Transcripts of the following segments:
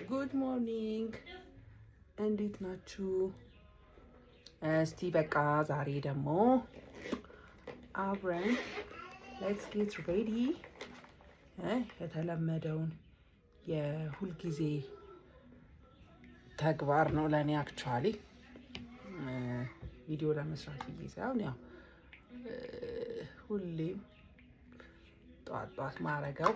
ጉድ ሞርኒንግ እንዴት ናችሁ? እስቲ በቃ ዛሬ ደግሞ አብረን ሌትስ ጌት ሬዲ የተለመደውን የሁልጊዜ ተግባር ነው ለእኔ አክቹዋሊ ቪዲዮ ለመስራት ብዬ ሳይሆን ያው ሁሌም ጠዋት ጠዋት ማረገው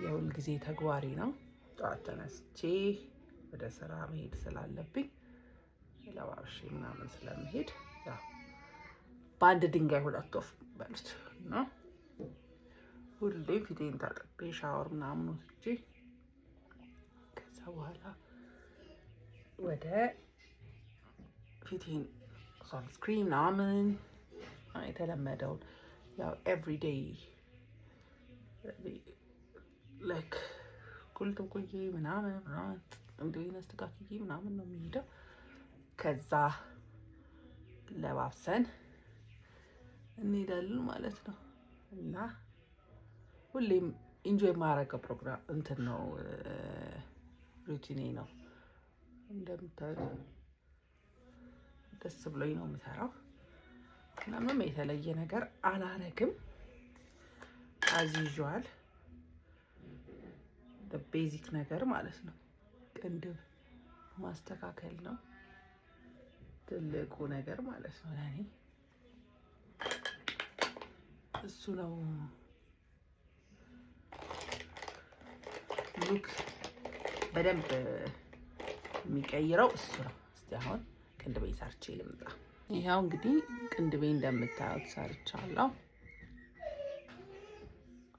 የሁልጊዜ ተግባሪ ነው። ጠዋት ተነስቼ ወደ ስራ መሄድ ስላለብኝ ለባብሼ ምናምን ስለምሄድ ያው በአንድ ድንጋይ ሁለት ወፍ በሉት ነው። ሁሌም ፊቴን ታጥቤ ሻወር ምናምን ወስጄ ከዛ በኋላ ወደ ፊቴን ሰንስክሪን ምናምን የተለመደውን ያው ኤቭሪዴይ ላይክ ቁልጥም ቆይ ምናምን እንደዚህ አስተካክዬ ምናምን ነው የሚሄደው። ከዛ ለባብሰን እንሄዳለን ማለት ነው። እና ሁሌም ኢንጆይ የማደርገው ፕሮግራም እንትን ነው ሩቲኔ ነው። እንደምታዩት ደስ ብሎኝ ነው የምሰራው። ምንም የተለየ ነገር አላረግም። አዝ ዩዥዋል ቤዚክ ነገር ማለት ነው። ቅንድብ ማስተካከል ነው ትልቁ ነገር ማለት ነው ለእኔ እሱ ነው። ሉክ በደንብ የሚቀይረው እሱ ነው። እስቲ አሁን ቅንድቤ ሰርቼ ልምጣ። ይኸው እንግዲህ ቅንድቤ እንደምታዩት ሰርቻለሁ።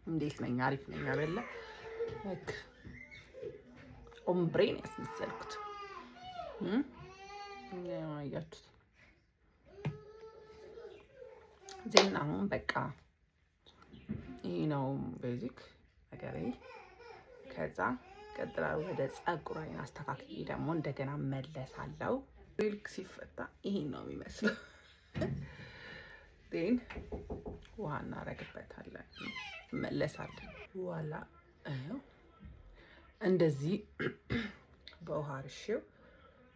እንዴት ነኝ? አሪፍ ነኝ አይደለ? ላይክ ኦምብሬን ያስመሰልኩት አያችሁት? ዜና አሁን በቃ ይሄ ነው ቤዚክ ነገሬ። ከዛ ቀጥላ ወደ ፀጉሬን አስተካክዬ ደግሞ እንደገና መለሳለሁ። ልክ ሲፈታ ይሄን ነው የሚመስለው። ዴን ውሃ እናደርግበታለን፣ መለሳለን። ዋላ እንደዚህ በውሃ አርሼው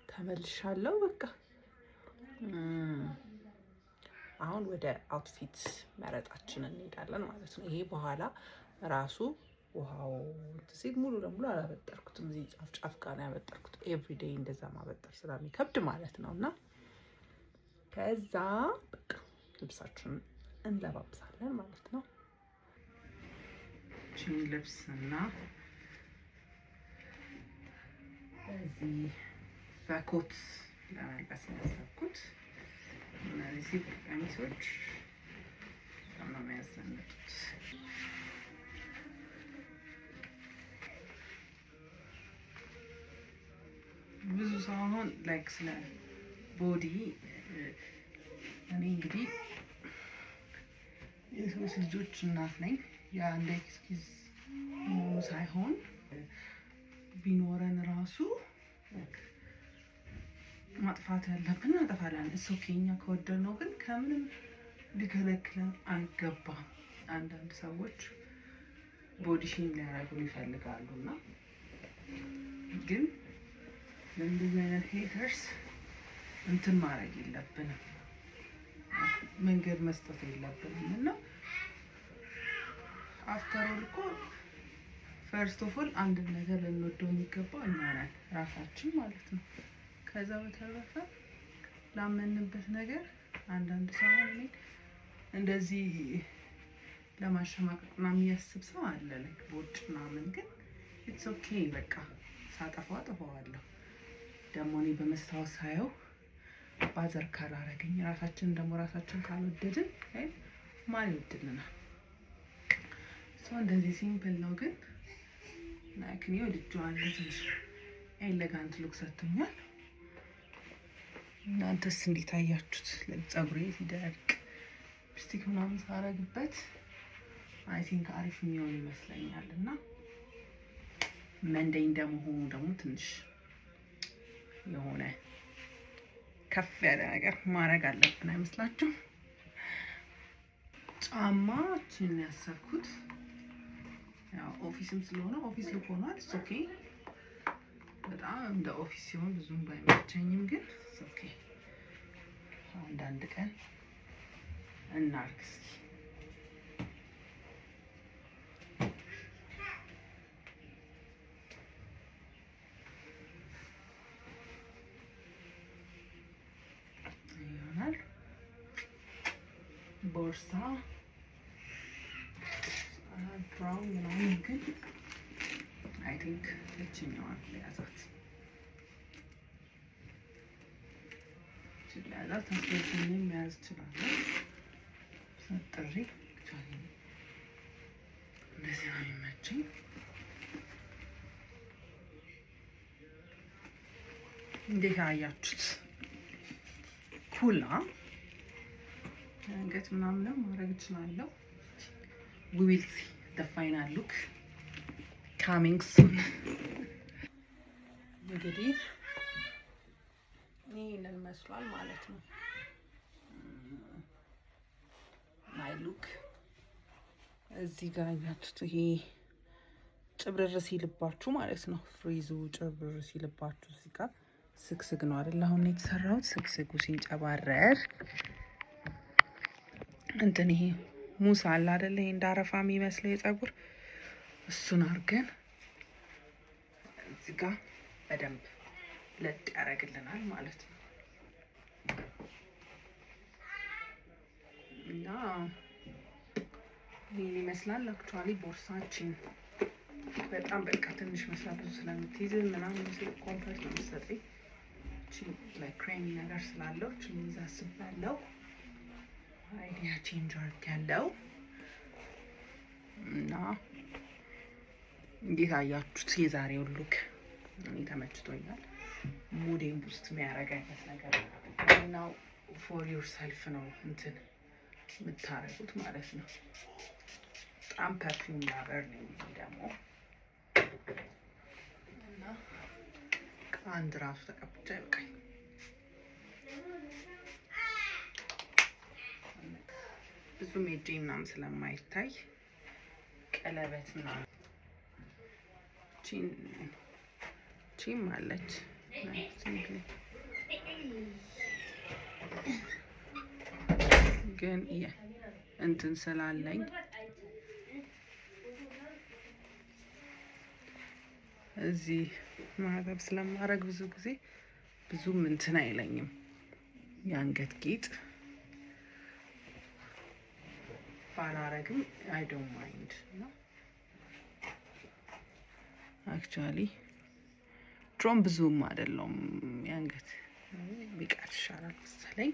ተመልሻለሁ። በቃ አሁን ወደ አውትፊት መረጣችን እንሄዳለን ማለት ነው። ይሄ በኋላ ራሱ ውሃው ሲል ሙሉ ለሙሉ አላበጠርኩትም። እዚህ ጫፍ ጫፍ ጋር ነው ያበጠርኩት። ኤቭሪዴይ እንደዛ ማበጠር ስለሚከብድ ማለት ነው። እና ከዛ በቃ ልብሳችንን እንለባብሳለን ማለት ነው። ቺን ልብስና እዚህ በኮት ለመልበስ ያሰብኩት እነዚህ ቀሚሶች በጣም ነው የሚያዘንጡት። ብዙ ሰው አሁን ላይክ ስለ ቦዲ እኔ እንግዲህ የሶስት ልጆች እናት ነኝ። ያ እንደ ኤክስኪውዝ መሆኑ ሳይሆን ቢኖረን ራሱ ማጥፋት ያለብን እናጠፋለን። እሱ ኬኛ ከወደድነው ግን ከምንም ሊከለክለን አይገባም። አንዳንድ ሰዎች ቦዲ ሼም ሊያደርጉን ይፈልጋሉ እና ግን ለእንደዚህ አይነት ሄተርስ እንትን ማድረግ የለብንም፣ መንገድ መስጠት የለብንም። እና አፍተር ኦል እኮ ፈርስት ኦፍ ኦል አንድ ነገር ልንወደው የሚገባው እኛ ነን ራሳችን ማለት ነው። ከዛ በተረፈ ላመንበት ነገር አንዳንድ ሰው እኔ እንደዚህ ለማሸማቀቅ ምናምን የሚያስብ ሰው አለ። ላይክ ቦጭ ምናምን ግን ኢትስ ኦኬ በቃ ሳጠፋው አጠፋዋለሁ። ደግሞ እኔ በመስታወት ሳየው ባዘር ካላረገኝ ራሳችን ደግሞ ራሳችን ካልወደድን ማን ይወድልናል? ሰው እንደዚህ ሲምፕል ነው። ግን ላይክ እኔ ወድጄዋለሁ። ትንሽ ኤሌጋንት ሉክ ሰጥቶኛል። እናንተስ እንዴት አያችሁት? ፀጉሬ ሲደርቅ ሊፕስቲክ ምናምን ሳረግበት አይ ቲንክ አሪፍ የሚሆን ይመስለኛል። እና መንደኝ እንደመሆኑ ደግሞ ትንሽ የሆነ ከፍ ያለ ነገር ማድረግ አለብን አይመስላችሁም? ጫማችን ያሰብኩት ያው ኦፊስም ስለሆነ ኦፊስ ሉክ ሆኗል። ኦኬ በጣም እንደ ኦፊስ ሲሆን ብዙም ባይመቸኝም ግን ኦኬ አንዳንድ ቀን እናርግ እስኪ። ይሆናል ቦርሳ ብራውን ምናምን ግን አይ ቲንክ እችኛዋን ለያዛት አስበዚህንም መያዝ እችላለሁ። ሰጥሪ እንደዚህ ነው የሚመቸኝ። እንዴት አያችሁት? ኩላ አንገት ምናምን ማድረግ እችላለሁ። we will see the final look coming soon። እንግዲህ ይሄንን መስሏል ማለት ነው ማይ ሉክ። እዚህ ጋር ያያችሁት ይሄ ጭብርር ሲልባችሁ ማለት ነው። ፍሪዙ ጭብርር ሲልባችሁ እዚህ ጋር ስግስግ ነው አይደል? አሁን የተሰራው ስግስጉ ሲንጨባረር እንትን ይሄ ሙሳ አለ አይደል? ይሄ እንዳረፋ የሚመስለው የፀጉር እሱን አድርገን እዚህ ጋር በደንብ ለጥ ያደርግልናል ማለት ነው። እና ይሄን ይመስላል አክቹአሊ ቦርሳችን። በጣም በቃ ትንሽ መስራት ብዙ ስለምትይዝ ምናምን ኮምፈርት ነው የምትሰጠኝ። እቺ ላይ ክሬም ነገር ስላለው እቺ ይዛ አስባለሁ። አይዲያ ቼንጅ አድርጌያለሁ እና እንዴት አያችሁት? የዛሬው ሉክ እኔ ተመችቶኛል። ሙዴን ውስጥ የሚያደርግ አይነት ነገር ነው። ፎር ዮርሰልፍ ነው እንትን የምታረጉት ማለት ነው። በጣም ፐርፊውም ላቨር ነኝ ደግሞ እና አንድ ራሱ ተቀብቻ ይበቃኝ። ብዙም እጄ ምናምን ስለማይታይ ቀለበት ምናምን ቺም አለች ግን እንትን ስላለኝ እዚህ ማህተብ ስለማድረግ ብዙ ጊዜ ብዙም እንትን አይለኝም። የአንገት ጌጥ ባላረግም አይ ዶንት ማይንድ ነው። አክቹአሊ ድሮም ብዙም አይደለም የአንገት ቢቀር ይሻላል መሰለኝ።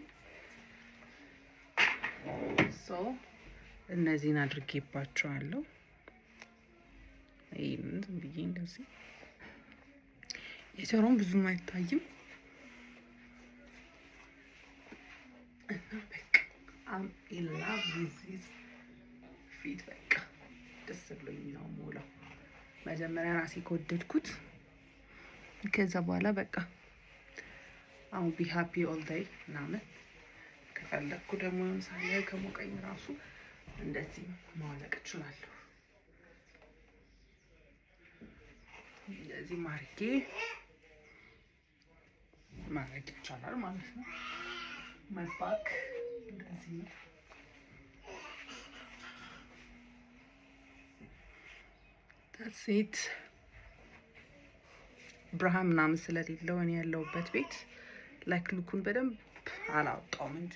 ሶ እነዚህን አድርጌባቸዋለሁ። ይሄን ዝም ብዬ እንደዚህ የጆሮም ብዙም አይታይም እና በቃ አም ኢን ላቭ ዊዝ ዚስ ፊት። በቃ ደስ ብሎኝ ነው የምውለው። መጀመሪያ ራሴ ከወደድኩት ከዛ በኋላ በቃ አሁን ቢ ሃፒ ኦል ዴይ ምናምን ከፈለኩ ደግሞ ምሳሌ ከሞቀኝ ራሱ እንደዚህ ማውለቅ እችላለሁ። እንደዚህ ማርጌ ማድረግ ይቻላል ማለት ነው። መስባክ እንደዚህ ነው። ታሴት ብርሃን ምናምን ስለሌለው እኔ ያለሁበት ቤት ላይክ ሉኩን በደንብ አላወጣውም እንጂ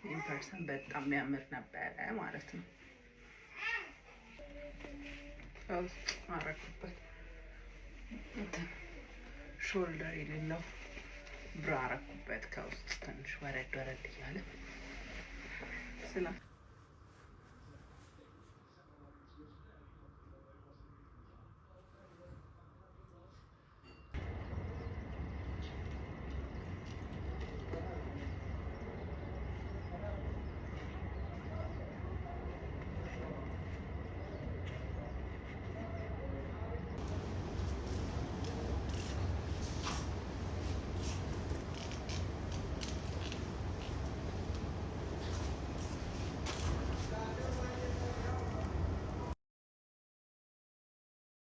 ኢን ፐርሰን በጣም የሚያምር ነበረ ማለት ነው። ውስጥ አረኩበት ሾልደር የሌለው ብራ አረኩበት ከውስጥ ትንሽ ወረድ ወረድ እያለ ስላ